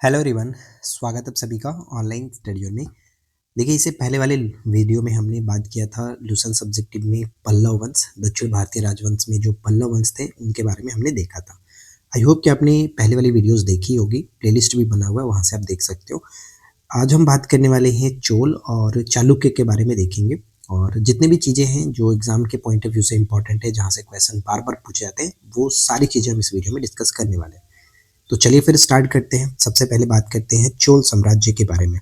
Hello everyone. स्वागत है आप सभी का ऑनलाइन स्टडी में। देखिए, इससे पहले वाले वीडियो में हमने बात किया था लूसेंट सब्जेक्टिव में पल्लव वंश, दक्षिण भारतीय राजवंश में जो पल्लव वंश थे उनके बारे में हमने देखा था। आई होप कि आपने पहले वाली वीडियोस देखी होगी, प्लेलिस्ट भी बना हुआ है, वहाँ से आप देख सकते हो। आज हम बात करने वाले हैं चोल और चालुक्य के बारे में देखेंगे, और जितने भी चीज़ें हैं जो एग्जाम के पॉइंट ऑफ व्यू से इंपॉर्टेंट है, जहाँ से क्वेश्चन बार बार पूछे जाते हैं, वो सारी चीज़ें हम इस वीडियो में डिस्कस करने वाले हैं। तो चलिए फिर स्टार्ट करते हैं। सबसे पहले बात करते हैं चोल साम्राज्य के बारे में।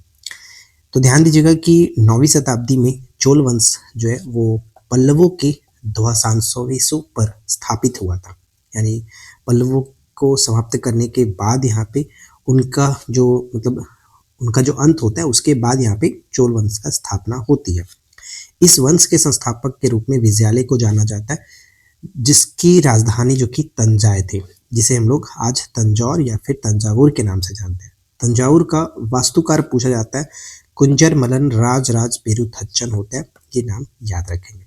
तो ध्यान दीजिएगा कि 9वीं शताब्दी में चोल वंश जो है वो पल्लवों के ध्वंसावशेषों पर स्थापित हुआ था। यानी पल्लवों को समाप्त करने के बाद यहाँ पे उनका जो उनका जो अंत होता है, उसके बाद यहाँ पे चोल वंश का स्थापना होती है। इस वंश के संस्थापक के रूप में विजयालय को जाना जाता है, जिसकी राजधानी जो कि तंजाय थी, जिसे हम लोग आज तंजौर या फिर तंजावुर के नाम से जानते हैं। तंजावुर का वास्तुकार पूछा जाता है, कुंजर मलन राज पेरुथच्चन होता है, ये नाम याद रखेंगे।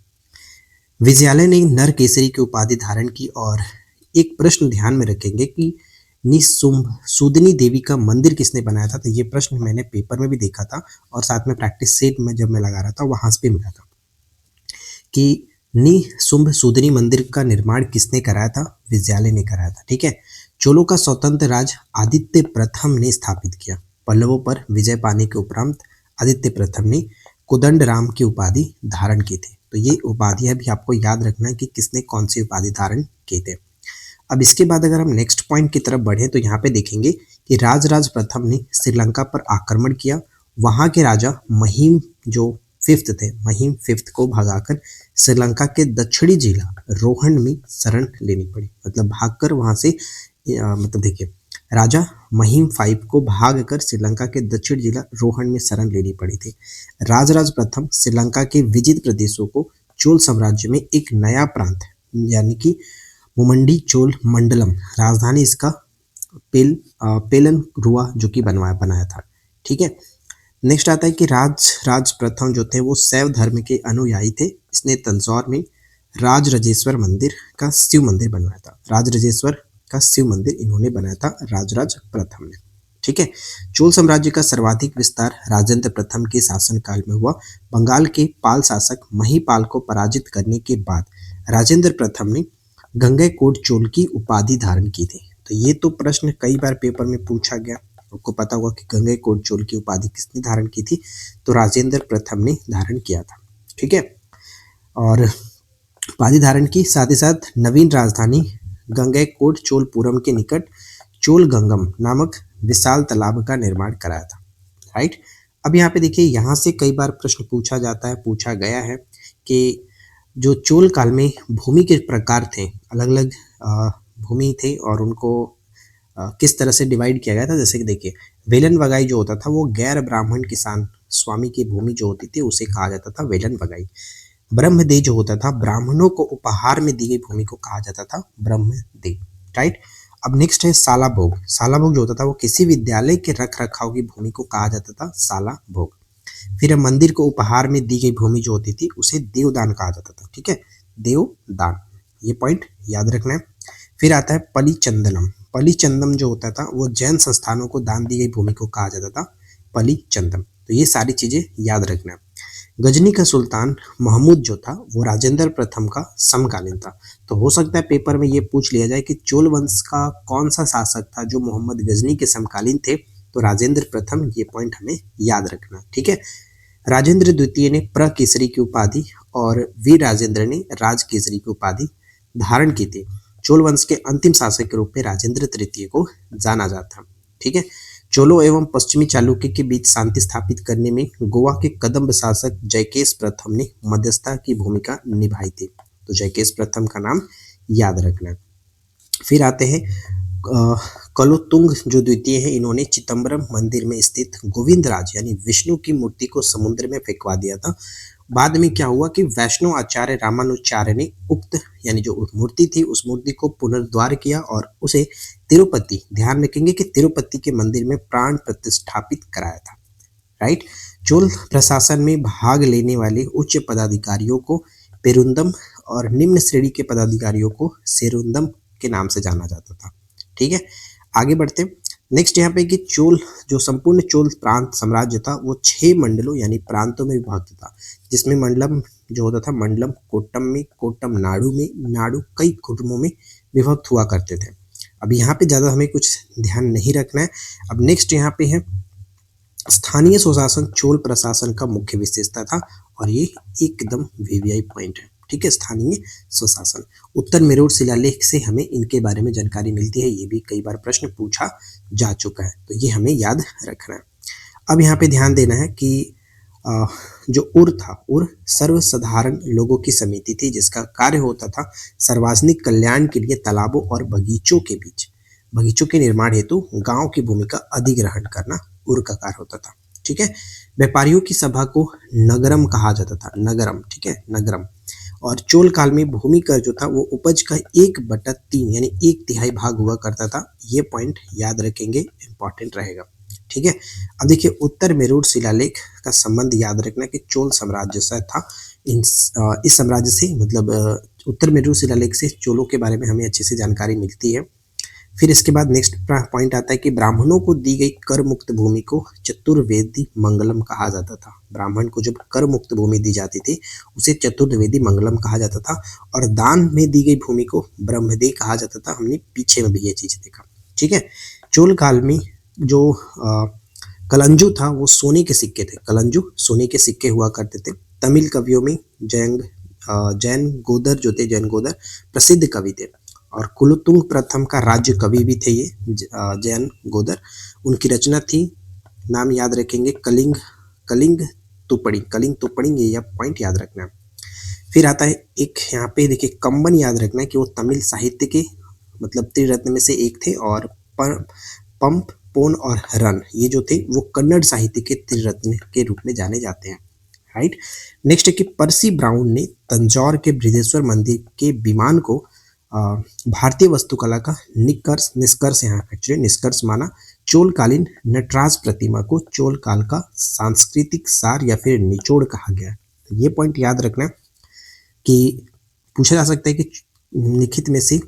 विजयालय ने नर केसरी की उपाधि धारण की, और एक प्रश्न ध्यान में रखेंगे कि निशुंभ सूदनी देवी का मंदिर किसने बनाया था। तो ये प्रश्न मैंने पेपर में भी देखा था, और साथ में प्रैक्टिस सेट में जब मैं लगा रहा था वहां से भी मिला था कि निशुंभ सूदनी मंदिर का निर्माण किसने कराया था। विजयालय ने कराया था। ठीक है। चोलों का स्वतंत्र राज आदित्य प्रथम ने स्थापित किया। पल्लवों पर विजय पाने के उपरांत आदित्य प्रथम ने कोदंड राम की उपाधि धारण की थी। तो ये उपाधियां भी आपको याद रखना है कि किसने कौन सी उपाधि धारण की थे। अब इसके बाद अगर हम नेक्स्ट पॉइंट की तरफ बढ़े तो यहाँ पे देखेंगे कि राजराज प्रथम ने श्रीलंका पर आक्रमण किया। वहां के राजा महिम जो फिफ्थ थे, महिम फिफ्थ को भगाकर श्रीलंका के दक्षिणी जिला रोहन में शरण लेनी पड़ी। मतलब भागकर वहां से देखिए, राजा महिम फाइव को भागकर श्रीलंका के दक्षिण जिला रोहन में शरण लेनी पड़ी थी। राजराज प्रथम श्रीलंका के विजित प्रदेशों को चोल साम्राज्य में एक नया प्रांत यानी कि मुमंडी चोल मंडलम, राजधानी इसका पेलन रुआ जो कि बनाया था। ठीक है। नेक्स्ट आता है कि राज प्रथम जो थे वो शैव धर्म के अनुयायी थे। इसने तंजौर में राजराजेश्वर मंदिर का शिव मंदिर बनवाया था। राजराजेश्वर का शिव मंदिर इन्होंने बनाया था राजराज प्रथम ने। ठीक है। चोल साम्राज्य का सर्वाधिक विस्तार राजेंद्र प्रथम के शासनकाल में हुआ। बंगाल के पाल शासक महिपाल को पराजित करने के बाद राजेंद्र प्रथम ने गंगैकोंड चोल की उपाधि धारण की थी। तो ये तो प्रश्न कई बार पेपर में पूछा गया। आपको पता होगा कि गंगैकोंड चोल की उपाधि किसने धारण की थी। तो राजेंद्र प्रथम ने धारण किया था। ठीक है। और उपाधि धारण की साथ ही साथ नवीन राजधानी गंगैकोंड चोलपुरम के निकट चोलगंगम नामक विशाल तालाब का निर्माण कराया था। राइट। अब यहाँ पे देखिए, यहाँ से कई बार प्रश्न पूछा गया है कि जो चोल काल में भूमि के प्रकार थे, अलग अलग भूमि थे, और उनको किस तरह से डिवाइड किया गया था। जैसे कि देखिए, वेलन वगाई जो होता था वो गैर ब्राह्मण किसान स्वामी की भूमि जो होती थी उसे कहा जाता था वेलन वगाई। ब्रह्मदेव जो होता था, ब्राह्मणों को उपहार में दी गई भूमि को कहा जाता था ब्रह्मदेव। राइट। अब नेक्स्ट है साला भोग। साला भोग जो होता था वो किसी विद्यालय के रख रखाव की भूमि को कहा जाता था साला भोग। फिर मंदिर को उपहार में दी गई भूमि जो होती थी उसे देवदान कहा जाता था। ठीक है, देवदान, ये पॉइंट याद रखना है। फिर आता है पलिचंदनम। पलिचंदम जो होता था वो जैन संस्थानों को दान दी गई भूमि को कहा जाता था पलिचंदम। तो ये सारी चीजें याद रखना है। गजनी का सुल्तान महमूद जो था वो राजेंद्र प्रथम का समकालीन था। तो हो सकता है पेपर में ये पूछ लिया जाए कि चोल वंश का कौन सा शासक था जो मोहम्मद गजनी के समकालीन थे। तो राजेंद्र प्रथम, ये पॉइंट हमें याद रखना। ठीक है। राजेंद्र द्वितीय ने प्रकेसरी की उपाधि और वीर राजेंद्र ने राज केसरी की उपाधि धारण की थी। चोल वंश के अंतिम शासक के रूप में राजेंद्र तृतीय को जाना जाता। ठीक है। चोलों एवं पश्चिमी चालुक्य के बीच शांति स्थापित करने में गोवा के कदम्ब शासक जयकेश प्रथम ने मध्यस्थता की भूमिका निभाई थी। तो जयकेश प्रथम का नाम याद रखना। फिर आते हैं कलोतुंग जो द्वितीय है, इन्होंने चिदम्बरम मंदिर में स्थित गोविंदराज यानी विष्णु की मूर्ति को समुद्र में फेंकवा दिया था। बाद में क्या हुआ कि वैष्णव आचार्य रामानुचार्य ने उक्त यानी जो मूर्ति थी उस मूर्ति को पुनर्द्वार किया और उसे तिरुपति, ध्यान रखेंगे कि तिरुपति के मंदिर में प्राण प्रतिष्ठापित कराया था। राइट। चोल प्रशासन में भाग लेने वाले उच्च पदाधिकारियों को पेरुंदम और निम्न श्रेणी के पदाधिकारियों को सेरुंदम के नाम से जाना जाता था। ठीक है। आगे बढ़ते। नेक्स्ट यहाँ पे कि चोल जो संपूर्ण चोल प्रांत साम्राज्य था वो 6 मंडलों यानी प्रांतों में विभक्त था, जिसमें मंडलम जो होता था मंडलम कोट्टम में, कोट्टम नाडु में, नाडु कई कुटुंबों में विभक्त हुआ करते थे। अब यहाँ पे ज़्यादा हमें कुछ ध्यान नहीं रखना है। अब नेक्स्ट यहाँ पे है स्थानीय स्वशासन चोल प्रशासन का मुख्य विशेषता था, और ये एकदम वीवीआई पॉइंट है, ठीक है। स्थानीय स्वशासन उत्तर मेरूर शिलालेख से हमें इनके बारे में जानकारी मिलती है, ये भी कई बार प्रश्न पूछा जा चुका है, तो ये हमें याद रखना है। अब यहाँ पे ध्यान देना है कि जो उर था, उर सर्वसाधारण लोगों की समिति थी, जिसका कार्य होता था सार्वजनिक कल्याण के लिए तालाबों और बगीचों के निर्माण हेतु गांव की भूमि का अधिग्रहण करना उर का कार्य होता था, ठीक है। व्यापारियों की सभा को नगरम कहा जाता था, नगरम, ठीक है, नगरम। और चोल काल में भूमि कर जो था वो उपज का 1/3 यानी 1/3 भाग हुआ करता था। ये पॉइंट याद रखेंगे, इंपॉर्टेंट रहेगा, ठीक है। अब देखिए उत्तर मेरूर शिलालेख का संबंध याद रखना कि चोल साम्राज्य से था। इस साम्राज्य से मतलब उत्तर मेरूर शिलालेख से चोलों के बारे में हमें अच्छे से जानकारी मिलती है। फिर इसके बाद नेक्स्ट पॉइंट आता है कि ब्राह्मणों को दी गई कर मुक्त भूमि को चतुर्वेदी मंगलम कहा जाता था। ब्राह्मण को जब कर मुक्त भूमि दी जाती थी उसे चतुर्वेदी मंगलम कहा जाता था, और दान में दी गई भूमि को ब्रह्मदेय कहा जाता था। हमने पीछे में भी ये चीज देखा, ठीक है। चोल काल में जो कलंजू था वो सोने के सिक्के थे, कलंजू सोने के सिक्के हुआ करते थे। तमिल कवियों में जैन गोदर जो थे, जैन गोदर प्रसिद्ध कवि थे, और कुलोत्तुंग प्रथम का राज्य कवि भी थे ये जैन गोदर। उनकी रचना थी, नाम याद रखेंगे, कलिंग तुपड़ी, ये पॉइंट याद रखना है। फिर आता है एक यहाँ पे देखिए कंबन याद रखना है कि वो तमिल साहित्य के मतलब त्रिरत्न में से एक थे, और पंप, पोन और रन ये जो थे वो कन्नड़ साहित्य के त्रिरत्न के रूप में जाने जाते हैं, राइट। नेक्स्ट है कि पर्सी ब्राउन ने तंजौर के बृहदेश्वर मंदिर के विमान को भारतीय वास्तुकला का निष्कर्ष यहाँ एक्चुअली निष्कर्ष माना। चोलकालीन नटराज प्रतिमा को चोल काल का सांस्कृतिक सार या फिर निचोड़ कहा गया है। ये पॉइंट याद रखना कि पूछा जा सकता है कि निम्नलिखित में से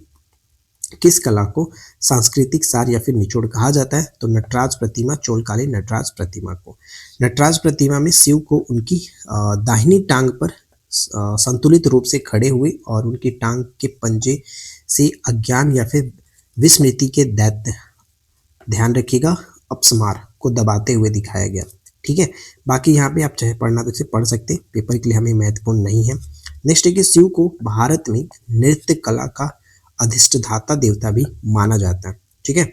किस कला को सांस्कृतिक सार या फिर निचोड़ कहा जाता है, तो नटराज प्रतिमा, चोलकालीन नटराज प्रतिमा को। नटराज प्रतिमा में शिव को उनकी दाहिनी टांग पर संतुलित रूप से खड़े हुए और उनकी टांग के पंजे से अज्ञान या फिर विस्मृति के दैत्य, ध्यान रखिएगा, अपस्मार को दबाते हुए दिखाया गया, ठीक है। बाकी यहाँ पे आप चाहे पढ़ना तो इसे पढ़ सकते, पेपर के लिए हमें महत्वपूर्ण नहीं है। नेक्स्ट है कि शिव को भारत में नृत्य कला का अधिष्ठाता देवता भी माना जाता है, ठीक है।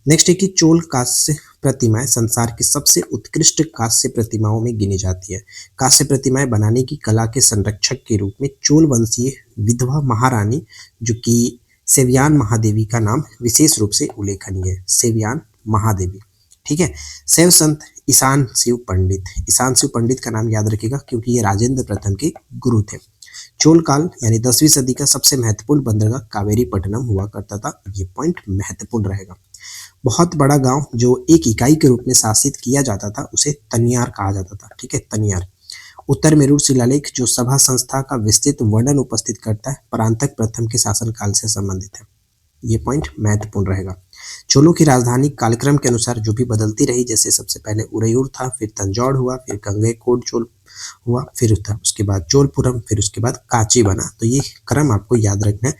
नेक्स्ट है कि चोल कांस्य प्रतिमाएं संसार की सबसे उत्कृष्ट कांस्य प्रतिमाओं में गिनी जाती है। कांस्य प्रतिमाएं बनाने की कला के संरक्षक के रूप में चोल वंशीय विधवा महारानी जो कि सेवियान महादेवी का नाम विशेष रूप से उल्लेखनीय है, सेवियान महादेवी, ठीक है। शैव संत ईशान शिव पंडित का नाम याद रखिएगा क्योंकि ये राजेंद्र प्रथम के गुरु थे। चोल काल यानी 10वीं सदी का सबसे महत्वपूर्ण बंदरगाह कावेरी पट्टनम हुआ करता था, ये पॉइंट महत्वपूर्ण रहेगा। बहुत बड़ा गांव जो एक इकाई के रूप में शासित किया जाता था उसे तनियार कहा जाता था, ठीक है, तनियार। उत्तर मेरूर शिलालेख जो सभा संस्था का विस्तृत वर्णन उपस्थित करता है परांतक प्रथम के शासनकाल से संबंधित है, ये पॉइंट महत्वपूर्ण रहेगा। चोलों की राजधानी कालक्रम के अनुसार जो भी बदलती रही, जैसे सबसे पहले उरैयूर था, फिर तंजौर हुआ, फिर गंगईकोंड चोल हुआ, फिर उसके बाद चोलपुरम, फिर उसके बाद कांची बना। तो ये क्रम आपको याद रखना है,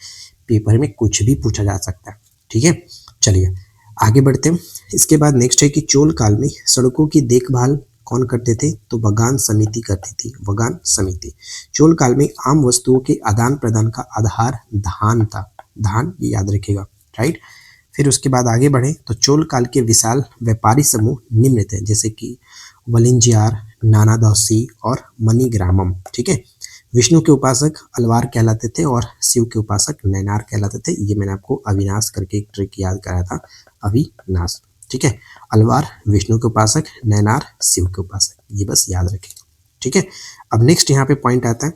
पेपर में कुछ भी पूछा जा सकता है, ठीक है। चलिए आगे बढ़ते हैं। इसके बाद नेक्स्ट है कि चोल काल में सड़कों की देखभाल कौन करते थे, तो वगान समिति करती थी, वगान समिति। चोल काल में आम वस्तुओं के आदान प्रदान का आधार धान था, धान ये याद रखिएगा, राइट। फिर उसके बाद आगे बढ़े तो चोल काल के विशाल व्यापारी समूह निम्न थे, जैसे कि वलिंजियार, नानादौसी और मणिग्रामम, ठीक है। विष्णु के उपासक अलवार कहलाते थे और शिव के उपासक नैनार कहलाते थे। ये मैंने आपको अविनाश करके एक ट्रिक याद कराया था, अविनाश, ठीक है। अलवार विष्णु के उपासक, नैनार शिव के उपासक, ये बस याद रखें, ठीक है। अब नेक्स्ट यहाँ पे पॉइंट आता है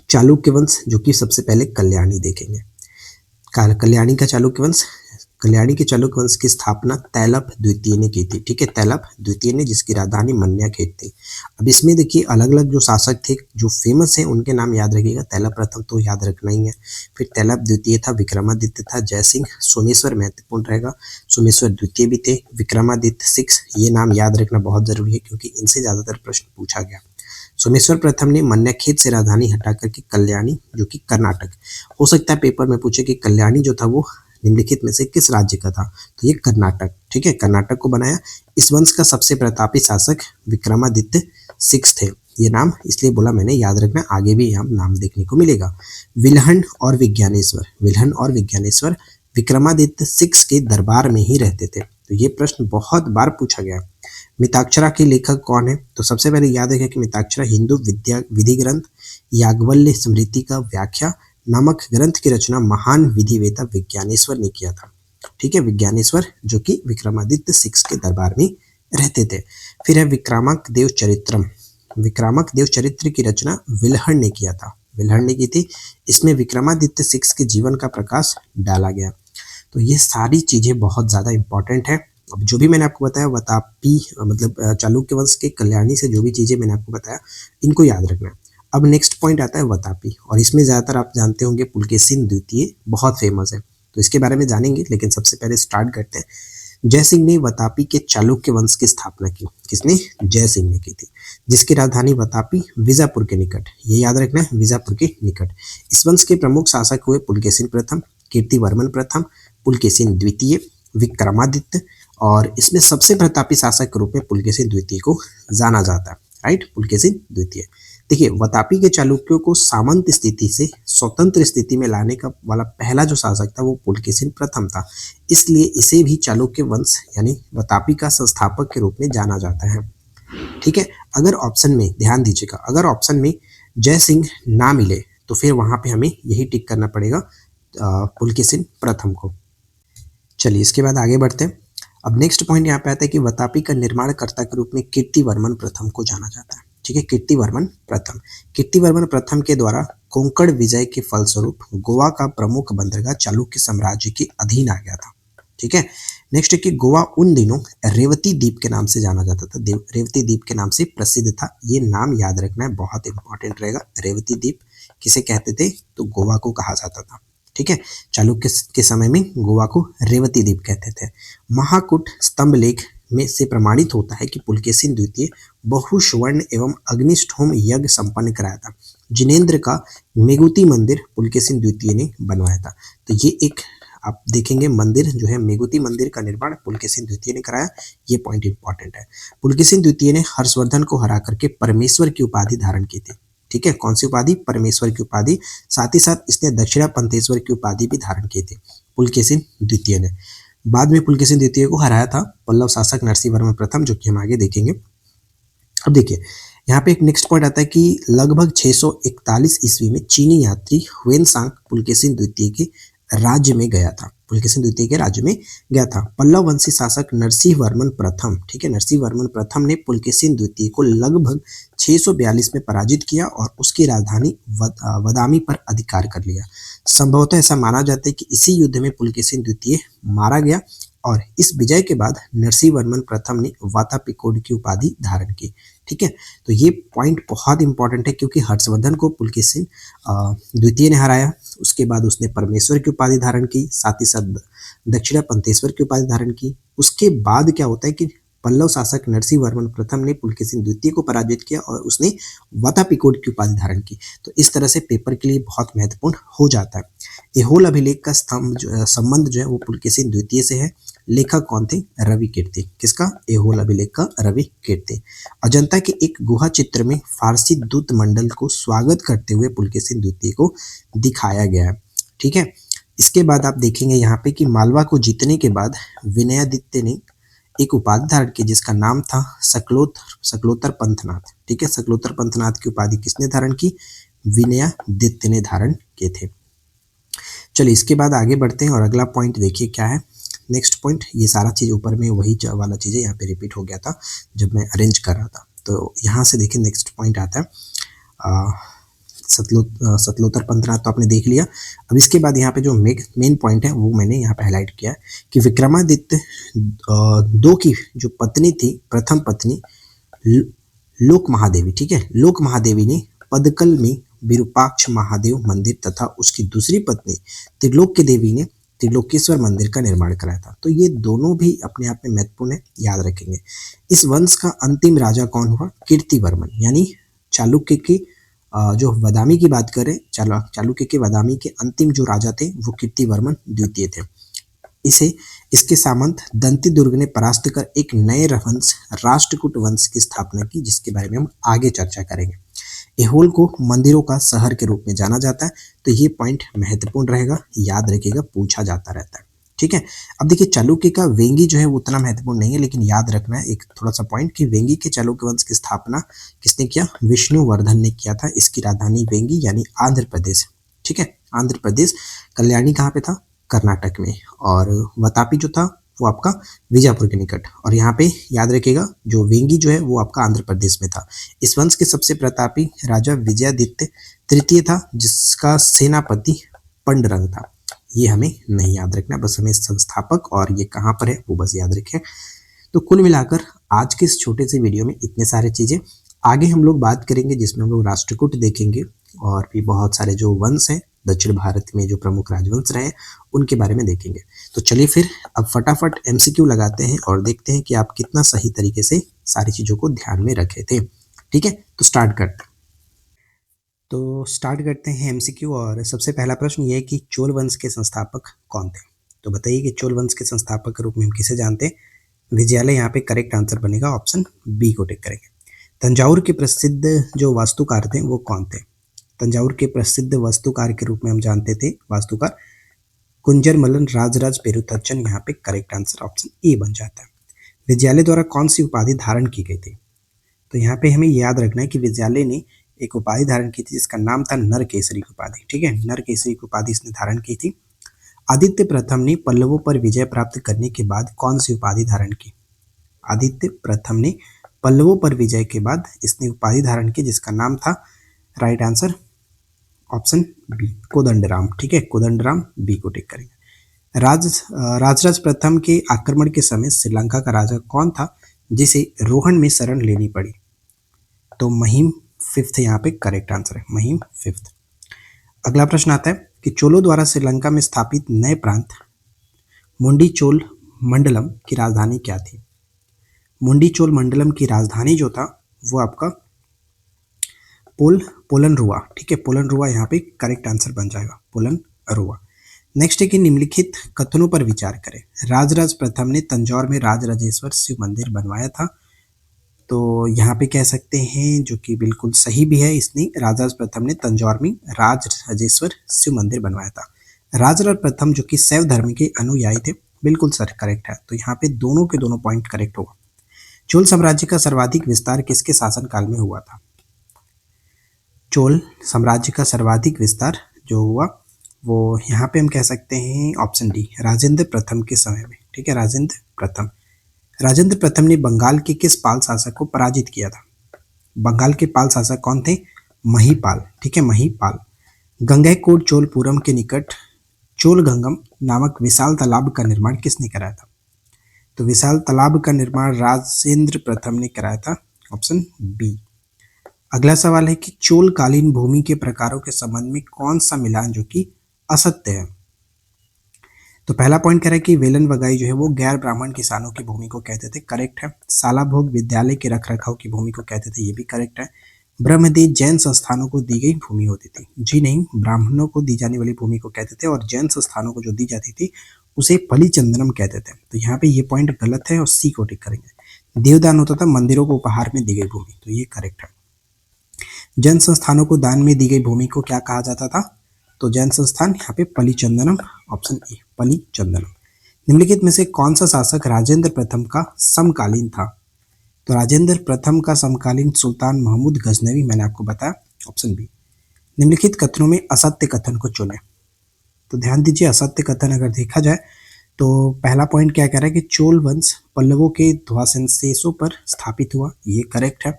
चालुक्य वंश, जो कि सबसे पहले कल्याणी देखेंगे। कल्याणी का चालुक्य वंश कल्याणी के चालुक्य वंश की स्थापना तैलप द्वितीय ने की थी। ठीक है, तैलप द्वितीय ने, जिसकी राजधानी मन्याखेट थी। अब इसमें देखिए अलग अलग जो शासक थे जो फेमस हैं उनके नाम याद रखिएगा। तैलप प्रथम तो याद रखना ही है, फिर तैलप द्वितीय था, विक्रमादित्य था, जयसिंह, सोमेश्वर महत्वपूर्ण रहेगा, सोमेश्वर द्वितीय भी थे, विक्रमादित्य 6, ये नाम याद रखना बहुत जरूरी है क्योंकि इनसे ज्यादातर प्रश्न पूछा गया। सोमेश्वर प्रथम ने मन्याखेत से राजधानी हटा करके कल्याणी, जो कि कर्नाटक, हो सकता है पेपर में पूछे कि कल्याणी जो था वो निम्नलिखित में से किस राज्य का था, तो ये कर्नाटक। ठीक है, कर्नाटक को बनाया। इस वंश का सबसे प्रतापी शासक विक्रमादित्य 6 थे। ये नाम इसलिए बोला मैंने, याद रखना, आगे भी हम नाम देखने को मिलेगा। विल्हन और विज्ञानेश्वर, विल्हन और विज्ञानेश्वर विक्रमादित्य 6 के दरबार में ही रहते थे। तो ये प्रश्न बहुत बार पूछा गया। मिताक्षरा के लेखक कौन है, तो सबसे पहले याद रखें कि मिताक्षरा हिंदू विद्या विधि ग्रंथ याज्ञवल्क्य स्मृति का व्याख्या नामक ग्रंथ की रचना महान विधिवेता विज्ञानेश्वर ने किया था। ठीक है, विज्ञानेश्वर जो कि विक्रमादित्य 6 के दरबार में रहते थे। फिर है विक्रामक देव चरित्रम, विक्रामक देव चरित्र की रचना विल्हण ने किया था, विल्हण ने की थी। इसमें विक्रमादित्य 6 के जीवन का प्रकाश डाला गया। तो ये सारी चीजें बहुत ज्यादा इंपॉर्टेंट है। अब जो भी मैंने आपको बताया वातापी मतलब चालुक्य वंश के कल्याणी से जो भी चीजें मैंने आपको बताया इनको याद रखना है। अब नेक्स्ट पॉइंट आता है वातापी, और इसमें ज्यादातर आप जानते होंगे पुलकेशिन द्वितीय बहुत फेमस है, तो इसके बारे में जानेंगे। लेकिन सबसे पहले स्टार्ट करते हैं। जयसिंह ने वातापी के चालुक्य वंश की स्थापना की। किसने? जयसिंह ने की थी, जिसकी राजधानी वातापी विजापुर के निकट, ये याद रखना है, विजापुर के निकट। इस वंश के प्रमुख शासक हुए पुलकेशिन प्रथम, कीर्तिवर्मन प्रथम, पुलकेशिन द्वितीय, विक्रमादित्य, और इसमें सबसे प्रतापी शासक के रूप में पुलकेशिन द्वितीय को जाना जाता है। राइट, पुलकेशिन द्वितीय। देखिए, वातापी के चालुक्यों को सामंत स्थिति से स्वतंत्र स्थिति में लाने का वाला पहला जो शासक था वो पुलकेशिन प्रथम था। इसलिए इसे भी चालुक्य वंश यानी वातापी का संस्थापक के रूप में जाना जाता है। ठीक है, अगर ऑप्शन में ध्यान दीजिएगा, अगर ऑप्शन में जय सिंह ना मिले तो फिर वहां पे हमें यही टिक करना पड़ेगा पुलकेशिन प्रथम को। चलिए इसके बाद आगे बढ़ते हैं। अब नेक्स्ट पॉइंट यहाँ पे आता है कि वातापी का निर्माणकर्ता के रूप में कीर्तिवर्मन प्रथम को जाना जाता है। ठीक है, कीर्तिवर्मन प्रथम, कीर्तिवर्मन प्रथम के द्वारा कोंकण विजय के फलस्वरूप गोवा का प्रमुख बंदरगाह चालुक्य साम्राज्य के अधीन आ गया था। ठीक है, नेक्स्ट है कि गोवा उन दिनों रेवती द्वीप के नाम से जाना जाता था, रेवती द्वीप के नाम से प्रसिद्ध था। ये नाम याद रखना है, बहुत इंपॉर्टेंट रहेगा। रेवती द्वीप किसे कहते थे? तो गोवा को कहा जाता था। ठीक है, चालुक्य के समय में गोवा को रेवती द्वीप कहते थे। महाकूट स्तंभ लेख में से प्रमाणित होता है कि पुलकेशिन द्वितीय बहुस्वर्ण एवं अग्निष्ठोम यज्ञ संपन्न कराया था। जिनेन्द्र का मेगुती मंदिर पुलकेशिन द्वितीय ने बनवाया था। तो ये एक आप देखेंगे मंदिर जो है, मेगुती मंदिर का निर्माण पुलकेशिन द्वितीय ने कराया। ये पॉइंट इंपॉर्टेंट है। पुलकेशिन द्वितीय ने हर्षवर्धन को हरा करके परमेश्वर की उपाधि धारण की थी। ठीक है, कौन सी उपाधि? परमेश्वर की उपाधि। साथ ही साथ इसने दक्षिणा पंथेश्वर की उपाधि भी धारण की थी पुलकेशिन द्वितीय ने। बाद में पुलकेशिन द्वितीय को हराया था पल्लव शासक नरसिंहवर्मन प्रथम, जो कि हम आगे देखेंगे। अब देखिए यहाँ पे एक नेक्स्ट पॉइंट आता है कि लगभग 641 ईस्वी में चीनी यात्री हुएनसांग पुलकेशिन द्वितीय के राज्य में गया था, पुलकेशिन द्वितीय के राज्य में गया था। पल्लव वंशी शासक नरसिंहवर्मन प्रथम, ठीक है, नरसिंहवर्मन प्रथम ने पुलकेशिन द्वितीय को लगभग 642 में पराजित किया और उसकी राजधानी वदामी पर अधिकार कर लिया। संभवतः ऐसा माना जाता है कि इसी युद्ध में पुलकेशिन द्वितीय मारा गया और इस विजय के बाद नरसिंहवर्मन प्रथम ने वातापिकोड की उपाधि धारण की। ठीक है, तो ये पॉइंट बहुत इंपॉर्टेंट है क्योंकि हर्षवर्धन को पुलकेशिन द्वितीय ने हराया, उसके बाद उसने परमेश्वर की उपाधि धारण की, साथ ही साथ दक्षिणा पंथेश्वर की उपाधि धारण की। उसके बाद क्या होता है कि पल्लव शासक नरसिंहवर्मन प्रथम ने पुलकेशिन द्वितीय को पराजित किया और उसने वातापिकोड की उपाधि धारण की। तो इस तरह से पेपर के लिए बहुत महत्वपूर्ण हो जाता है। एहोल अभिलेख का संबंध जो है वो पुलकेशिन द्वितीय से है। लेखक कौन थे? रवि कीर्ति। किसका? एहोल अभिलेख का रवि कीर्ति। अजंता के एक गुहा चित्र में फारसी दूत मंडल को स्वागत करते हुए पुलकेशिन द्वितीय को दिखाया गया है। ठीक है, इसके बाद आप देखेंगे यहाँ पे कि मालवा को जीतने के बाद विनयादित्य ने एक उपाधि धारण की जिसका नाम था सकलोतर पंथनाथ। ठीक है, सकलोतर पंथनाथ की उपाधि किसने धारण की? विनयादित्य ने धारण किए थे। चलिए इसके बाद आगे बढ़ते हैं और अगला पॉइंट देखिए क्या है। नेक्स्ट पॉइंट, ये सारा चीज ऊपर में वही वाला चीजें यहाँ पे रिपीट हो गया था जब मैं अरेंज कर रहा था। तो यहाँ से देखिए नेक्स्ट पॉइंट आता है सतलोतर पंतनाद तो आपने देख लिया। अब इसके बाद यहाँ पे जो मेन पॉइंट है वो मैंने यहाँ पे हाईलाइट किया है कि विक्रमादित्य दो की जो पत्नी थी, प्रथम पत्नी लोक महादेवी, ठीक है, लोक महादेवी ने पदकल में विरूपाक्ष महादेव मंदिर तथा उसकी दूसरी पत्नी त्रिलोक की देवी ने त्रिलोकेश्वर मंदिर का निर्माण कराया था। तो ये दोनों भी अपने आप में महत्वपूर्ण है, याद रखेंगे। इस वंश का अंतिम राजा कौन हुआ? कीर्तिवर्मन, यानी चालुक्य के जो बादामी की बात करें, चालुक्य के बादामी के अंतिम जो राजा थे वो कीर्तिवर्मन द्वितीय थे। इसे इसके सामंत दंती दुर्ग ने परास्त कर एक नए वंश राष्ट्रकूट वंश की स्थापना की, जिसके बारे में हम आगे चर्चा करेंगे। एहोल को मंदिरों का शहर के रूप में जाना जाता है, तो ये पॉइंट महत्वपूर्ण रहेगा, याद रखिएगा, पूछा जाता रहता है, ठीक है। अब देखिए चालुक्य का वेंगी जो है वो उतना महत्वपूर्ण नहीं है, लेकिन याद रखना है एक थोड़ा सा पॉइंट कि वेंगी के चालुक्य वंश की स्थापना किसने किया? विष्णुवर्धन ने किया था। इसकी राजधानी वेंगी यानी आंध्र प्रदेश, ठीक है, आंध्र प्रदेश। कल्याणी कहाँ पे था? कर्नाटक में। और वतापी जो था वो आपका विजापुर के निकट। और यहाँ पे याद रखिएगा जो वेंगी जो है वो आपका आंध्र प्रदेश में था। इस वंश के सबसे प्रतापी राजा विजयादित्य तृतीय था, जिसका सेनापति पंडरंग था। ये हमें नहीं याद रखना, बस हमें संस्थापक और ये कहाँ पर है वो बस याद रखें। तो कुल मिलाकर आज के इस छोटे से वीडियो में इतने सारे चीज़ें। आगे हम लोग बात करेंगे जिसमें हम लोग राष्ट्रकूट देखेंगे और भी बहुत सारे जो वंश हैं दक्षिण भारत में जो प्रमुख राजवंश रहे उनके बारे में देखेंगे। तो चलिए फिर अब फटाफट एमसीक्यू लगाते हैं और देखते हैं कि आप कितना सही तरीके से सारी चीज़ों को ध्यान में रखे थे, ठीक है। तो स्टार्ट करते हैं एमसीक्यू। और सबसे पहला प्रश्न ये है कि चोल वंश के संस्थापक कौन थे? तो बताइए कि चोल वंश के संस्थापक के रूप में हम किसे जानते हैं? विजयालय यहाँ पे करेक्ट आंसर बनेगा, ऑप्शन बी को टिक करेंगे। तंजावुर के प्रसिद्ध जो वास्तुकार थे वो कौन थे? तंजावुर के प्रसिद्ध वास्तुकार के रूप में हम जानते थे वास्तुकार कुंजर मल्लन राजराज पेरुतच्चन, यहाँ पे करेक्ट आंसर ऑप्शन ए बन जाता है। विजयालय द्वारा कौन सी उपाधि धारण की गई थी? तो यहाँ पे हमें याद रखना है कि विजयालय ने एक उपाधि धारण की थी जिसका नाम था नरकेसरी उपाधि, ठीक है, नरकेसरी उपाधि इसने धारण की थी। आदित्य प्रथम ने पल्लवों पर विजय प्राप्त करने के बाद कौन सी उपाधि धारण की? आदित्य प्रथम ने पल्लवों पर विजय के बाद इसने उपाधि धारण की जिसका नाम था, right answer option B, Kodandaram, ठीक है, कोदंडराम, बी को टिक करेंगे। राजराज प्रथम के आक्रमण के समय श्रीलंका का राजा कौन था जिसे रोहन में शरण लेनी पड़ी? तो महिम फिफ्थ यहाँ पे करेक्ट आंसर है, महिम फिफ्थ। अगला प्रश्न आता है कि चोलों द्वारा श्रीलंका में स्थापित नए प्रांत मुंडी चोल मंडलम की राजधानी क्या थी? मुंडी चोल मंडलम की राजधानी जो था वो आपका पोलनरुआ, ठीक है, पोलनरुआ यहाँ पे करेक्ट आंसर बन जाएगा, पोलनरुआ। नेक्स्ट है कि निम्नलिखित कथनों पर विचार करें। राजराज प्रथम ने तंजौर में राजराजेश्वर शिव मंदिर बनवाया था। तो यहाँ पे कह सकते हैं जो कि बिल्कुल सही भी है, इसने राजराज प्रथम ने तंजौर में राजराजेश्वर शिव मंदिर बनवाया था। राजराज प्रथम जो कि शैव धर्म के अनुयायी थे, बिल्कुल सर करेक्ट है। तो यहाँ पे दोनों के दोनों पॉइंट करेक्ट होगा। चोल साम्राज्य का सर्वाधिक विस्तार किसके शासनकाल में हुआ था? चोल साम्राज्य का सर्वाधिक विस्तार जो हुआ वो यहाँ पे हम कह सकते हैं ऑप्शन डी, राजेंद्र प्रथम के समय में, ठीक है, राजेंद्र प्रथम। राजेंद्र प्रथम ने बंगाल के किस पाल शासक को पराजित किया था? बंगाल के पाल शासक कौन थे? महीपाल, ठीक है, महीपाल। गंगैकोंड चोलपुरम के निकट चोलगंगम नामक विशाल तालाब का निर्माण किसने कराया था? तो विशाल तालाब का निर्माण राजेंद्र प्रथम ने कराया था, ऑप्शन बी। अगला सवाल है कि चोलकालीन भूमि के प्रकारों के संबंध में कौन सा मिलान जो कि असत्य है? तो पहला पॉइंट कह रहा है कि वेलन वगाई जो है वो गैर ब्राह्मण किसानों की भूमि को कहते थे, करेक्ट है। सालाभोग विद्यालय के रखरखाव की भूमि को कहते थे, ये भी करेक्ट है। ब्रह्मदेव जैन संस्थानों को दी गई भूमि होती थी, जी नहीं, ब्राह्मणों को दी जाने वाली भूमि को कहते थे और जैन संस्थानों को जो दी जाती थी उसे पलिचंदनम कहते थे। तो यहाँ पे ये पॉइंट गलत है और सी को टिक करेंगे। देवदान होता था मंदिरों को उपहार में दी गई भूमि, तो ये करेक्ट है। जैन संस्थानों को दान में दी गई भूमि को क्या कहा जाता था? तो जैन संस्थान यहाँ पे पलिचंदनम, ऑप्शन ए, पलिचंदनम। निम्नलिखित में से कौन सा शासक राजेंद्र प्रथम का समकालीन था? तो राजेंद्र प्रथम का समकालीन सुल्तान महमूद गजनवी, मैंने आपको बताया, ऑप्शन बी। निम्नलिखित कथनों में असत्य कथन को चुनें। तो ध्यान दीजिए, असत्य कथन अगर देखा जाए तो पहला पॉइंट क्या कह रहा है कि चोल वंश पल्लवों के ध्वंसावशेषों पर स्थापित हुआ, ये करेक्ट है।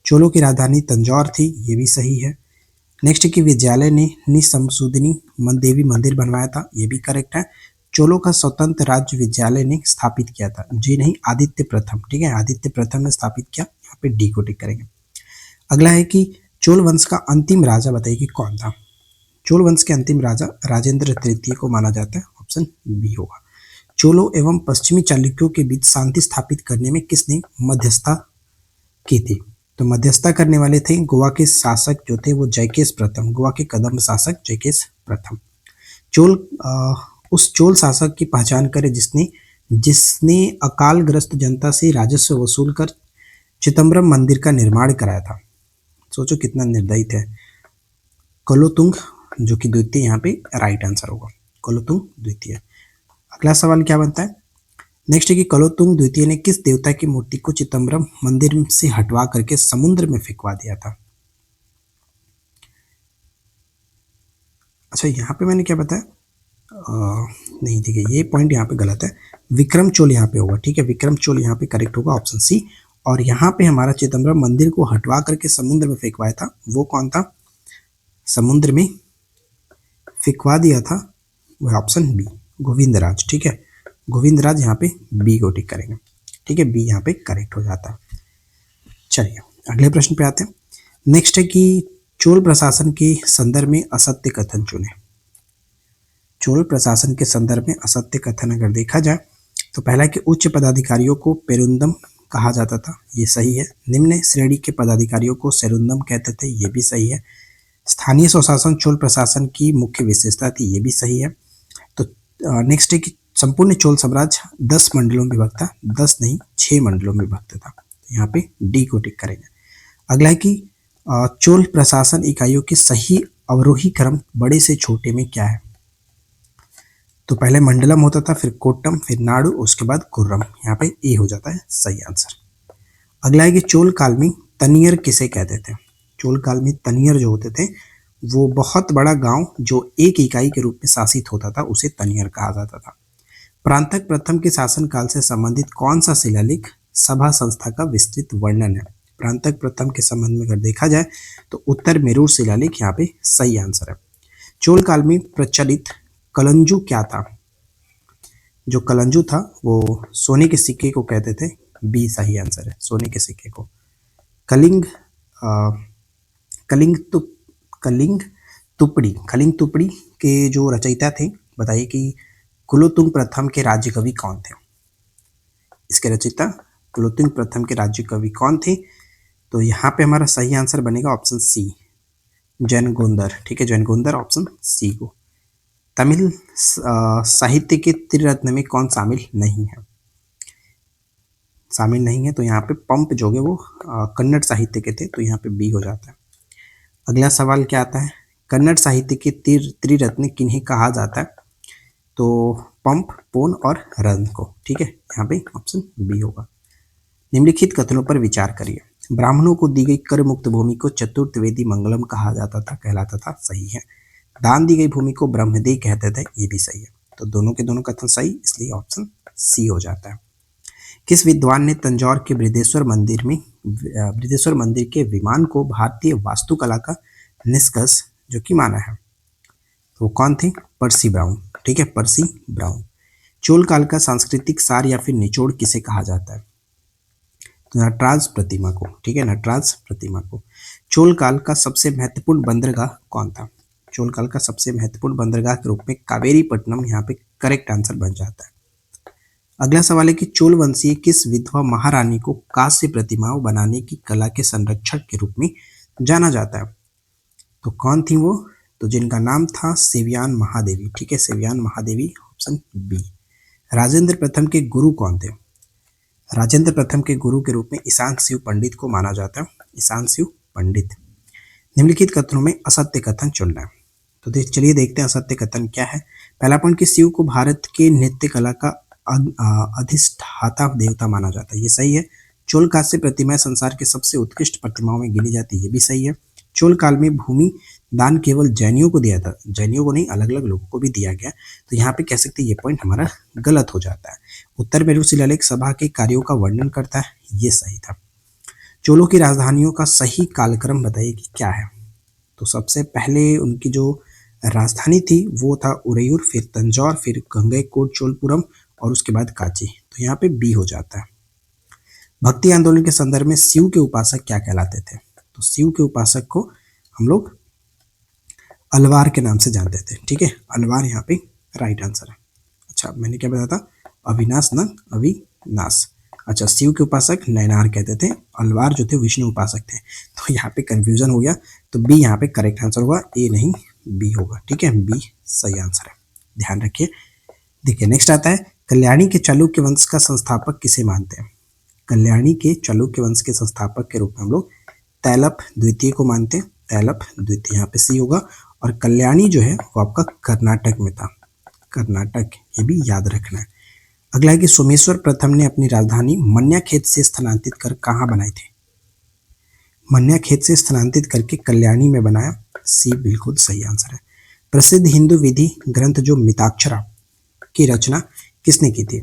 चोलों की राजधानी तंजौर थी, ये भी सही है। नेक्स्ट कि विद्यालय ने निसंसूदिनी देवी मंदिर बनवाया था, ये भी करेक्ट है। चोलों का स्वतंत्र राज्य विद्यालय ने स्थापित किया था, जी नहीं, आदित्य प्रथम, ठीक है, आदित्य प्रथम ने स्थापित किया, यहाँ पे डी को टिक करेंगे। अगला है कि चोल वंश का अंतिम राजा बताइए कि कौन था। चोल वंश के अंतिम राजा राजेंद्र तृतीय को माना जाता है, ऑप्शन बी होगा। चोलों एवं पश्चिमी चालुक्यों के बीच शांति स्थापित करने में किसने मध्यस्थता की थी। तो मध्यस्थता करने वाले थे गोवा के शासक जो थे वो जयकेश प्रथम, गोवा के कदम्ब शासक जयकेश प्रथम। चोल उस चोल शासक की पहचान करें जिसने जिसने अकालग्रस्त जनता से राजस्व वसूल कर चिदम्बरम मंदिर का निर्माण कराया था। सोचो कितना निर्दयी है। कुलोत्तुंग जो कि द्वितीय यहाँ पे राइट आंसर होगा, कुलोत्तुंग द्वितीय। अगला सवाल क्या बनता है, नेक्स्ट है कि कुलोत्तुंग द्वितीय ने किस देवता की मूर्ति को चिदम्बरम मंदिर से हटवा करके समुद्र में फेंकवा दिया था। अच्छा यहाँ पे मैंने क्या बताया, नहीं देखिए ये पॉइंट यहाँ पे गलत है, विक्रम चोल यहाँ पे होगा, ठीक है, विक्रम चोल यहाँ पे करेक्ट होगा, ऑप्शन सी। और यहाँ पे हमारा चिदम्बरम मंदिर को हटवा करके समुद्र में फेंकवाया था, वो कौन था, समुद्र में फेंकवा दिया था, वो ऑप्शन बी, गोविंदराज, ठीक है, गोविंदराज यहाँ पे बी को टिक करेंगे, ठीक है, बी यहाँ पे करेक्ट हो जाता है। चलिए अगले प्रश्न पे आते हैं। नेक्स्ट है कि चोल प्रशासन के संदर्भ में असत्य कथन चुने। चोल प्रशासन के संदर्भ में असत्य कथन अगर देखा जाए तो पहला कि उच्च पदाधिकारियों को पेरुंदम कहा जाता था, ये सही है। निम्न श्रेणी के पदाधिकारियों को सेरुंदम कहते थे, ये भी सही है। स्थानीय स्वशासन चोल प्रशासन की मुख्य विशेषता थी, ये भी सही है। तो नेक्स्ट है कि संपूर्ण चोल साम्राज्य 10 मंडलों में विभक्त था, 10 नहीं 6 मंडलों में विभक्त था, तो यहाँ पे डी को टिक करेंगे। अगला है कि चोल प्रशासन इकाइयों के सही अवरोही क्रम बड़े से छोटे में क्या है। तो पहले मंडलम होता था, फिर कोट्टम, फिर नाडु, उसके बाद कुर्रम, यहाँ पे ए हो जाता है सही आंसर। अगला है कि चोल काल में तनियर किसे कहते थे। चोल काल में तनियर जो होते थे वो बहुत बड़ा गांव जो एक इकाई के रूप में शासित होता था उसे तनियर कहा जाता था। प्रांतक प्रथम के शासन काल से संबंधित कौन सा शिलालेख सभा संस्था का विस्तृत वर्णन है। प्रांतक प्रथम के संबंध में अगर देखा जाए तो उत्तर मेरूर शिलालेख यहाँ पे सही आंसर है। चोल काल में प्रचलित कलंजू क्या था। जो कलंजू था वो सोने के सिक्के को कहते थे, बी सही आंसर है, सोने के सिक्के को। कलिंग कलिंग तुप कलिंग तुपड़ी के जो रचयिता थे बताइए कि कुलोत्तुंग प्रथम के राज्य कवि कौन थे। इसके रचयिता कुलोत्तुंग प्रथम के राज्य कवि कौन थे, तो यहाँ पे हमारा सही आंसर बनेगा ऑप्शन सी, जैनगोंदर, ठीक है, जैनगोंदर ऑप्शन सी को। तमिल साहित्य के त्रिरत्न में कौन शामिल नहीं है। शामिल नहीं है तो यहाँ पे पंप जो है वो कन्नड़ साहित्य के थे, तो यहाँ पे बी हो जाता है। अगला सवाल क्या आता है, कन्नड़ साहित्य के त्रिरत्न किन्हें कहा जाता है। तो पंप, पोन और रन को, ठीक है, यहाँ पे ऑप्शन बी होगा। निम्नलिखित कथनों पर विचार करिए। ब्राह्मणों को दी गई कर मुक्त भूमि को चतुर्थ वेदी मंगलम कहा जाता था, कहलाता था, सही है। दान दी गई भूमि को ब्रह्मदेव कहते थे, ये भी सही है। तो दोनों के दोनों कथन सही, इसलिए ऑप्शन सी हो जाता है। किस विद्वान ने तंजौर के बृहदेश्वर मंदिर के विमान को भारतीय वास्तुकला का निष्कर्ष जो कि माना है, तो कौन थे, पर्सी ब्राउन, ठीक है, पर्सी ब्राउन। चोल काल का सांस्कृतिक सार या फिर निचोड़ किसे कहा जाता है, तो नटराज प्रतिमा को, ठीक है, नटराज प्रतिमा को। चोल काल का सबसे महत्वपूर्ण बंदरगाह कौन था। चोल काल का सबसे महत्वपूर्ण बंदरगाह के रूप में कावेरीपट्टनम यहाँ पे करेक्ट आंसर बन जाता है। अगला सवाल है कि चोल वंशीय किस विधवा महारानी को कांस्य प्रतिमाओं बनाने की कला के संरक्षक के रूप में जाना जाता है, तो कौन थी वो, तो जिनका नाम था सेवियान महादेवी, ठीक है, सेवियान महादेवी, ऑप्शन बी। राजेंद्र प्रथम के गुरु कौन थे। राजेंद्र प्रथम के गुरु के रूप में ईशान शिव पंडित को माना जाता है, ईशान शिव पंडित। निम्नलिखित कथनों में असत्य कथन चुनना है, तो चलिए देखते हैं असत्य कथन क्या है। पहला पॉइंट कि शिव को भारत के नृत्य कला का अधिष्ठाता देवता माना जाता है, ये सही है। चोल कांस्य प्रतिमाएं संसार के सबसे उत्कृष्ट प्रतिमाओं में गिनी जाती है, ये भी सही है। चोल काल में भूमि दान केवल जैनियों को दिया था, जैनियों को नहीं, अलग अलग लोगों को भी दिया गया, तो यहाँ पे कह सकते हैं ये पॉइंट हमारा गलत हो जाता है। उत्तर मेरू शिलालेख सभा के कार्यों का वर्णन करता है, ये सही था। चोलों की राजधानियों का सही कालक्रम बताइए कि क्या है, तो सबसे पहले उनकी जो राजधानी थी वो था उरैयूर, फिर तंजौर, फिर गंगईकोट चोलपुरम और उसके बाद कांची। तो यहाँ पे बी हो जाता है। भक्ति आंदोलन के संदर्भ में शिव के उपासक क्या कहलाते थे? तो शिव के उपासक को हम लोग अलवार के नाम से जानते थे। ठीक है, अलवार यहाँ पे राइट आंसर है। अच्छा, मैंने क्या बताया था? अविनाश न अविनाश। अच्छा, शिव के उपासक नयनार कहते थे, अलवार जो थे विष्णु उपासक थे। तो यहाँ पे कंफ्यूजन हो गया, तो बी यहाँ पे करेक्ट आंसर होगा, ए नहीं बी होगा। ठीक है, बी सही आंसर है, ध्यान रखिए। देखिए नेक्स्ट आता है, कल्याणी के चालुक्य वंश का संस्थापक किसे मानते हैं? कल्याणी के चालुक्य वंश के संस्थापक के रूप में हम लोग तैलप द्वितीय को मानते हैं। तैलप द्वितीय यहाँ पे सी होगा। और कल्याणी जो है वो आपका कर्नाटक में था, कर्नाटक, ये भी याद रखना है। अगला है कि सोमेश्वर प्रथम ने अपनी राजधानी मन्याखेत से स्थानांतरित कर कहाँ बनाई थी? मन्याखेत से स्थानांतरित करके कल्याणी में बनाया, सी बिल्कुल सही आंसर है। प्रसिद्ध हिंदू विधि ग्रंथ जो मिताक्षरा की रचना किसने की थी?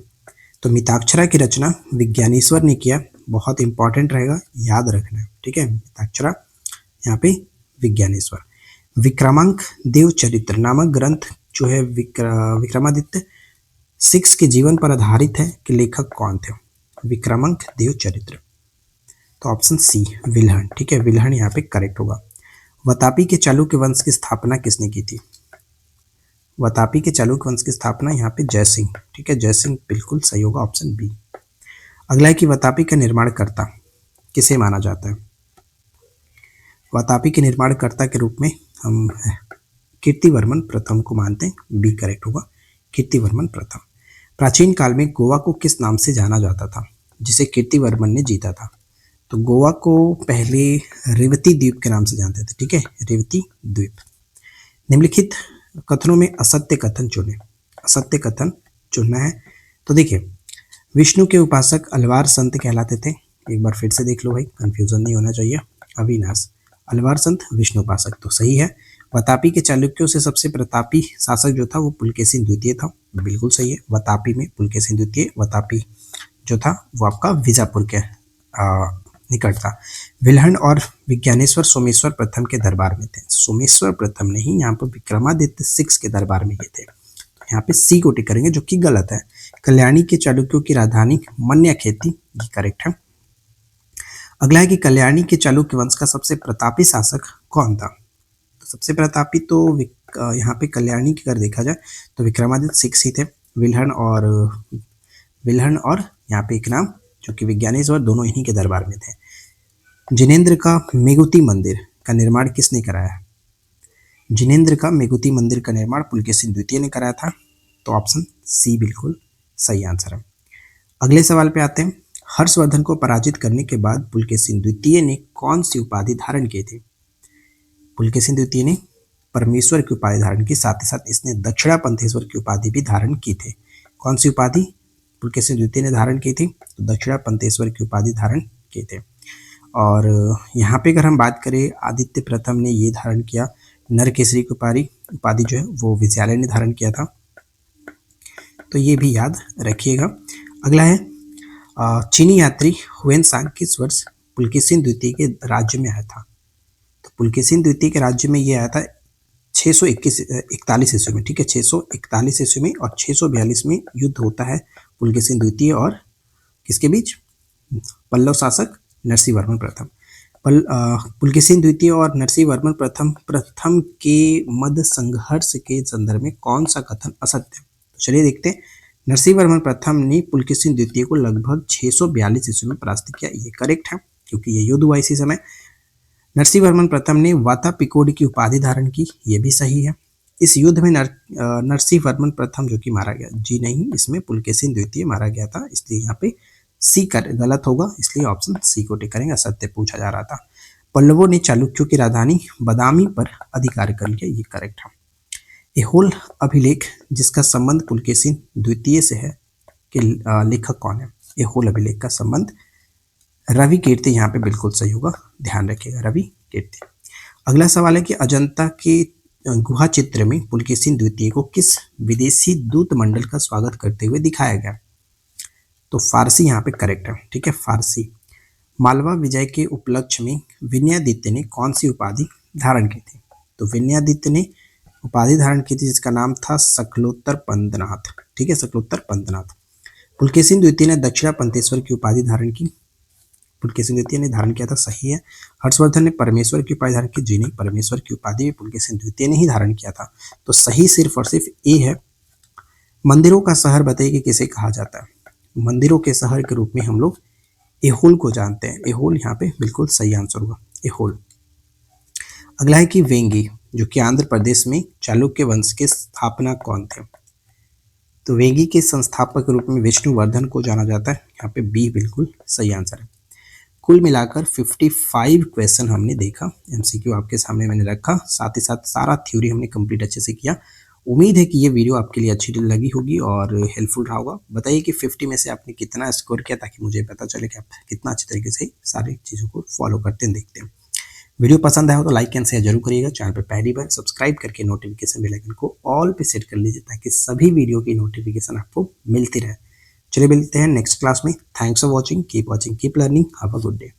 तो मिताक्षरा की रचना विज्ञानेश्वर ने किया, बहुत इंपॉर्टेंट रहेगा, याद रखना है। ठीक है, मिताक्षरा यहाँ पे विज्ञानेश्वर। विक्रमांक देव चरित्र नामक ग्रंथ जो है विक्रमादित्य 6 के जीवन पर आधारित है कि लेखक कौन थे? विक्रमांक देव चरित्र, तो ऑप्शन सी विल्हण। ठीक है, विल्हण यहाँ पे करेक्ट होगा। वतापी के चालुक्य वंश की स्थापना किसने की थी? वतापी के चालुक्य वंश की स्थापना यहाँ पे जयसिंह। ठीक है, जयसिंह बिल्कुल सही होगा, ऑप्शन बी। अगला है कि वतापी का निर्माणकर्ता किसे माना जाता है? वतापी के निर्माणकर्ता के रूप में हम कीर्तिवर्मन प्रथम को मानते हैं, बी करेक्ट होगा, कीर्तिवर्मन प्रथम। प्राचीन काल में गोवा को किस नाम से जाना जाता था जिसे कीर्तिवर्मन ने जीता था? तो गोवा को पहले रेवती द्वीप के नाम से जानते थे। ठीक है, रेवती द्वीप। निम्नलिखित कथनों में असत्य कथन चुने, असत्य कथन चुनना है। तो देखिए, विष्णु के उपासक अलवार संत कहलाते थे, एक बार फिर से देख लो भाई, कंफ्यूजन नहीं होना चाहिए। अविनाश, अलवार संत विष्णु उपासक, तो सही है। वतापी के चालुक्यों से सबसे प्रतापी शासक जो था वो पुलकेशिन द्वितीय था, बिल्कुल सही है। वतापी में पुलकेशिन द्वितीय, वतापी जो था वो आपका बीजापुर के निकट था। विल्हण और विज्ञानेश्वर सोमेश्वर प्रथम के दरबार में थे। सोमेश्वर प्रथम नहीं, यहाँ पर विक्रमादित्य 6 के दरबार में ये थे। तो यहाँ पे सी को टिक करेंगे, जो कि गलत है। कल्याणी के चालुक्यों की राजधानी मन्याखेती, ये करेक्ट है। अगला है कि कल्याणी के चालुक्य वंश का सबसे प्रतापी शासक कौन था? तो सबसे प्रतापी तो यहाँ पे कल्याणी की अगर देखा जाए तो विक्रमादित्य 6 ही थे। विल्हण और यहाँ पे एक नाम जो कि विज्ञानेश्वर, दोनों इन्हीं के दरबार में थे। जिनेंद्र का मेगुती मंदिर का निर्माण किसने कराया? जिनेंद्र का मेगुती मंदिर का निर्माण पुलकेशिन द्वितीय ने कराया था, तो ऑप्शन सी बिल्कुल सही आंसर है। अगले सवाल पे आते हैं। हर्षवर्धन को पराजित करने के बाद पुलकेशिन द्वितीय ने कौन सी उपाधि धारण की थी? पुलकेशिन द्वितीय ने परमेश्वर की उपाधि धारण की, साथ ही साथ इसने दक्षिणापंथेश्वर की उपाधि भी धारण की थी। कौन सी उपाधि पुलकेशिन द्वितीय ने धारण की थी? तो दक्षिणापंथेश्वर की उपाधि धारण की थी। और यहाँ पे अगर हम बात करें, आदित्य प्रथम ने ये धारण किया, नरकेसरी की उपाधि जो है वो विजयालय ने धारण किया था, तो ये भी याद रखिएगा। अगला है चीनी यात्री हुएनसांग किस वर्ष पुलकेशिन द्वितीय के राज्य में आया था? तो पुलकेशिन द्वितीय के राज्य में ये आया था 641 ईस्वी में। ठीक है, 641 ईस्वी में, और 642 में युद्ध होता है पुलकेशिन द्वितीय और किसके बीच? पल्लव शासक नरसिंहवर्मन प्रथम। पुलकेशिन द्वितीय और नरसिंहवर्मन प्रथम के मध्य संघर्ष के संदर्भ में कौन सा कथन असत्य? तो चलिए देखते हैं। नरसिंहवर्मन प्रथम ने पुलकेशिन द्वितीय को लगभग 642 ईस्वी में परास्त किया, ये करेक्ट है क्योंकि ये युद्ध हुआ इसी समय। नरसिंहवर्मन प्रथम ने वातापिकोड की उपाधि धारण की, ये भी सही है। इस युद्ध में नरसिंहवर्मन प्रथम जो कि मारा गया, जी नहीं, इसमें पुलकेशिन द्वितीय मारा गया था, इसलिए यहाँ पे सी गलत होगा, इसलिए ऑप्शन सी को टिक करेंगे, असत्य पूछा जा रहा था। पल्लवों ने चालुक्यों की राजधानी बदामी पर अधिकार कर लिया, ये करेक्ट है। ऐहोल अभिलेख जिसका संबंध पुलकेशिन द्वितीय से है कि लेखक कौन है? ऐहोल अभिलेख का संबंध रवि कीर्ति, यहाँ पे बिल्कुल सही होगा, ध्यान रखिएगा, रवि कीर्ति। अगला सवाल है कि अजंता के गुहा चित्र में पुलकेशिन द्वितीय को किस विदेशी दूत मंडल का स्वागत करते हुए दिखाया गया? तो फारसी यहाँ पे करेक्ट है। ठीक है, फारसी। मालवा विजय के उपलक्ष्य में विनयादित्य ने कौन सी उपाधि धारण की थी? तो विनयादित्य ने उपाधि धारण की थी जिसका नाम था सकलोत्तर पंतनाथ। ठीक है, सकलोत्तर पंतनाथ। पुलकेशिन द्वितीय ने दक्षिणापंथेश्वर की उपाधि धारण की। पुलकेशिन द्वितीय ने धारण किया था, सही है। हर्षवर्धन ने परमेश्वर की उपाधि धारण की। जी नहीं, परमेश्वर की उपाधि भी पुलकेशिन द्वितीय ने ही धारण किया था। तो सही सिर्फ और सिर्फ ए है। मंदिरों का शहर बताइए कि किसे कहा जाता है। मंदिरों के शहर के रूप में हम लोग एहोल को जानते हैं। एहोल यहाँ पे बिल्कुल सही आंसर होगा, एहोल। अगला है कि वेंगी, जो कि आंध्र प्रदेश में चालुक्य वंश के स्थापना कौन थे। तो वेंगी के संस्थापक के रूप में विष्णुवर्धन को जाना जाता है। यहाँ पे बी बिल्कुल सही आंसर है। कुल मिलाकर 55 क्वेश्चन हमने देखा, एमसीक्यू आपके सामने मैंने रखा, साथ ही साथ सारा थ्योरी हमने कंप्लीट अच्छे से किया। उम्मीद है कि ये वीडियो आपके लिए अच्छी लगी होगी और हेल्पफुल रहा होगा। बताइए कि 50 में से आपने कितना स्कोर किया, ताकि मुझे पता चले कि आप कितना अच्छी तरीके से सारी चीज़ों को फॉलो करते हैं, देखते हैं। वीडियो पसंद आया हो तो लाइक एंड शेयर जरूर करिएगा। चैनल पर पहली बार सब्सक्राइब करके नोटिफिकेशन बेल आइकन को ऑल पे सेट कर लीजिए, ताकि सभी वीडियो की नोटिफिकेशन आपको मिलती रहे। चलिए मिलते हैं नेक्स्ट क्लास में। Thanks for watching, keep learning, have a good day.